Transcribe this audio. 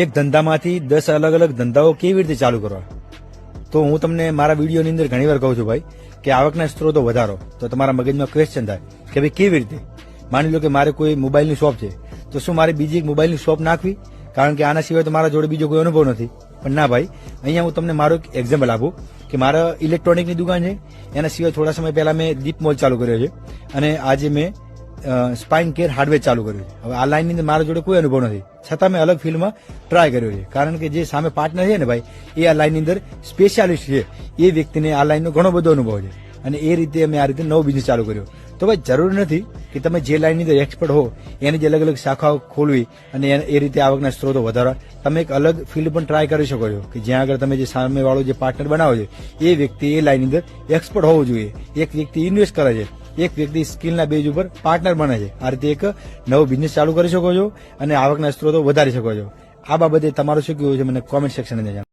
એક ધંધામાંથી 10 અલગ અલગ ધંધાઓ કેવી રીતે ચાલુ કરવા, તો હું તમને મારા વિડીયોની અંદર ઘણીવાર કહું છું ભાઈ કે આવકના સ્ત્રોતો વધારો. તો તમારા મગજમાં ક્વેશ્ચન થાય કે ભાઈ કેવી રીતે. માની લો કે મારે કોઈ મોબાઈલની શોપ છે, તો શું મારે બીજી એક મોબાઈલની શોપ નાખવી, કારણ કે આના સિવાય તો મારા જોડે બીજો કોઈ અનુભવ નથી. પણ ના ભાઈ, અહીંયા હું તમને મારું એક એક્ઝામ્પલ આપું કે મારા ઇલેક્ટ્રોનિકની દુકાન છે, એના સિવાય થોડા સમય પહેલા મેં દીપ મોલ ચાલુ કર્યો છે અને આજે મેં સ્પાઇન કેર હાર્ડવેર ચાલુ કર્યું છે. હવે આ લાઈનની અંદર મારા જોડે કોઈ અનુભવ નથી, છતાં મેં અલગ ફિલ્ડમાં ટ્રાય કર્યો છે, કારણ કે જે સામે પાર્ટનર છે ને ભાઈ, એ આ લાઈનની અંદર સ્પેશિયાલિસ્ટ છે. એ વ્યક્તિને આ લાઈનનો ઘણો બધો અનુભવ છે અને એ રીતે અમે આ રીતે નવો બિઝનેસ ચાલુ કર્યો. તો ભાઈ જરૂર નથી કે તમે જે લાઈનની અંદર એક્સપર્ટ હો એની જે અલગ અલગ શાખાઓ ખોલવી અને એ રીતે આવકના સ્ત્રોતો વધારવા. તમે એક અલગ ફિલ્ડ પણ ટ્રાય કરી શકો છો કે જ્યાં આગળ તમે જે સામેવાળો જે પાર્ટનર બનાવો છો એ વ્યક્તિ એ લાઈનની અંદર એક્સપર્ટ હોવો જોઈએ. એક વ્યક્તિ ઇન્વેસ્ટ કરે છે, એક વ્યક્તિ સ્કિલના બેઝ ઉપર પાર્ટનર બને છે. આ રીતે એક નવો બિઝનેસ ચાલુ કરી શકો છો અને આવકના સ્ત્રોતો વધારી શકો છો. આ બાબતે તમારું શું કહેવું છે મને કોમેન્ટ સેક્શનમાં જણાવો.